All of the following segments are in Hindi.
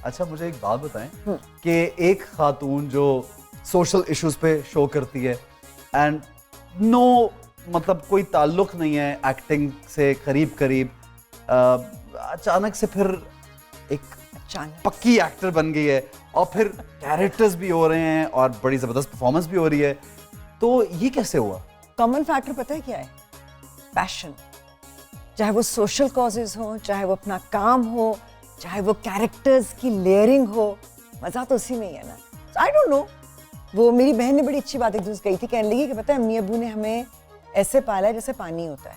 अच्छा मुझे एक बात बताएं कि एक खातून जो सोशल इश्यूज पे शो करती है एंड नो मतलब कोई ताल्लुक नहीं है एक्टिंग से करीब करीब, अचानक से फिर एक पक्की एक्टर बन गई है और फिर कैरेक्टर्स भी हो रहे हैं और बड़ी जबरदस्त परफॉर्मेंस भी हो रही है, तो ये कैसे हुआ? कॉमन फैक्टर पता है क्या है? पैशन। चाहे वो सोशल कॉजेज हो, चाहे वो अपना काम हो, चाहे वो कैरेक्टर्स की लेयरिंग हो, मजा तो उसी में ही है ना। आई डोंट नो, वो मेरी बहन ने बड़ी अच्छी बात एक दूसरी कही थी, कहने लगी कि पता है अम्मी अब्बू ने हमें ऐसे पाला है जैसे पानी होता है,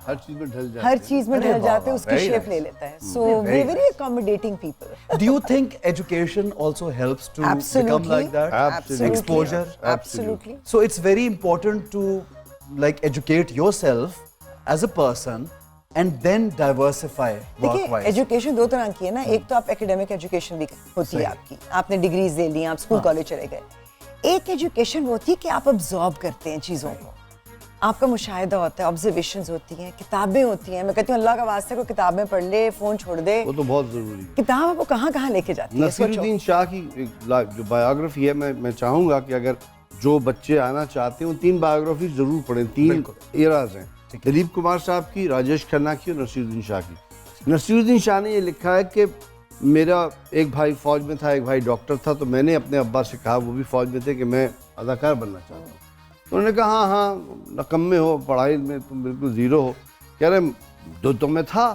हर चीज में ढल जाते हर चीज में ढल जाते हैं, उसकी very शेप nice. ले लेता है। So we very accommodating people. Do you think education also helps to become like that? Absolutely. Exposure? Absolutely. So it's very important to like educate yourself as a person and then diversify देखिए work-wise. एजुकेशन दो तरह की है ना, एक तो आप एकेडमिक एजुकेशन भी होती है आपकी, आपने डिग्रीज ले ली, आप स्कूल कॉलेज चले गए। एक एजुकेशन वो होती है कि आप अब्सॉर्ब करते हैं चीज़ों को, आपका मुशाहिदा होता है, ऑब्जर्वेशंस होती हैं, किताबें होती हैं। मैं कहती हूँ अल्लाह का वास्ते कोई किताबें पढ़ ले, फ़ोन छोड़ दे, वो तो बहुत जरूरी है। किताब आपको कहाँ कहाँ लेके जाती है। नसीरुद्दीन शाह की जो बायोग्राफी है, मैं चाहूँगा कि अगर जो बच्चे आना चाहते हैं वो 3 बायोग्राफी जरूर पढ़ें। 3 एराज हैं, दिलीप कुमार साहब की, राजेश खन्ना की और नसीरुद्दीन शाह की। नसीरुद्दीन शाह ने ये लिखा है कि मेरा एक भाई फौज में था, एक भाई डॉक्टर था, तो मैंने अपने अब्बा से कहा, वो भी फौज में थे, कि मैं अदाकार बनना चाहता हूँ। तो उन्होंने कहा हाँ हाँ नकम्मे हो, पढ़ाई में तुम बिल्कुल ज़ीरो हो। कह रहे तो मैं था,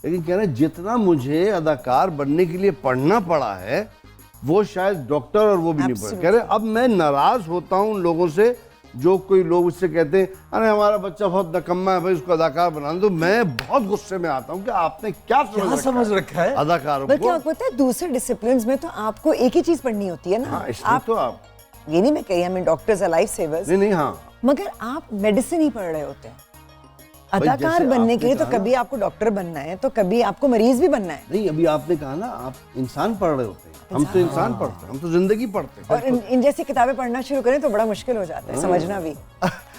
लेकिन कह रहे जितना मुझे अदाकार बनने के लिए पढ़ना पड़ा है वो शायद डॉक्टर और वो भी नहीं पढ़े। कह रहे अब मैं नाराज़ होता हूँ उन लोगों से जो कोई लोग उससे कहते हैं अरे हमारा बच्चा बहुत नकम्मा है भाई, उसको अदाकार बनाना। तो मैं बहुत गुस्से में आता हूँ कि आपने क्या समझ रखा है अदाकारों को। बल्कि आपको पता है दूसरे डिसिप्लिन्स में तो आपको एक ही चीज़ पढ़नी होती है ना। हाँ, इसमें तो आप ये नहीं मैं कह रही, हमें डॉक्टर्स है, लाइफ सेवर्स, नहीं हाँ, मगर आप मेडिसिन ही पढ़ रहे होते हैं। अदाकार बनने के लिए तो कभी आपको डॉक्टर बनना है, तो कभी आपको मरीज भी बनना है। नहीं अभी आपने कहा ना आप इंसान पढ़ रहे होते हैं, हम तो इंसान पढ़ते हैं, हम तो जिंदगी पढ़ते हैं। और इन जैसी किताबें पढ़ना शुरू करें तो बड़ा मुश्किल हो जाता है समझना भी।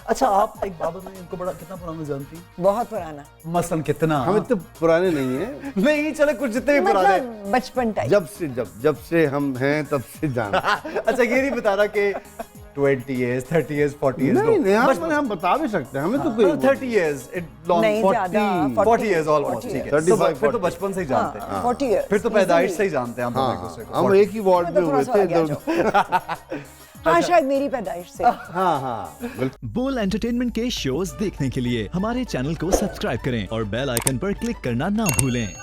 अच्छा आप एक बात बताइए, इनको बड़ा कितना पुराना जानती हैं? बहुत पुराना। मसलन कितना? हम इतने पुराने नहीं हैं। नहीं चले कुछ जितने भी पुराने, मतलब बचपन टाइप। जब से हम हैं तब से जान। अच्छा ये नहीं बता रहा कि 20 years, 30 years, 40 years? नहीं हम बता भी सकते हैं, हमें तो कोई 30 years, long, नहीं, 40 years almost, ठीक है। 35, फिर तो बचपन से ही जानते हैं। 40 years, फिर तो पैदाइश से ही जानते हैं हम दोनों एक दूसरे को। हम एक ही वार्ड में हुए थे। हाँ शायद मेरी पैदाइश से। हाँ बोल एंटरटेनमेंट के शोज देखने के लिए हमारे चैनल को सब्सक्राइब करें और बेल आइकन पर क्लिक करना ना भूलें।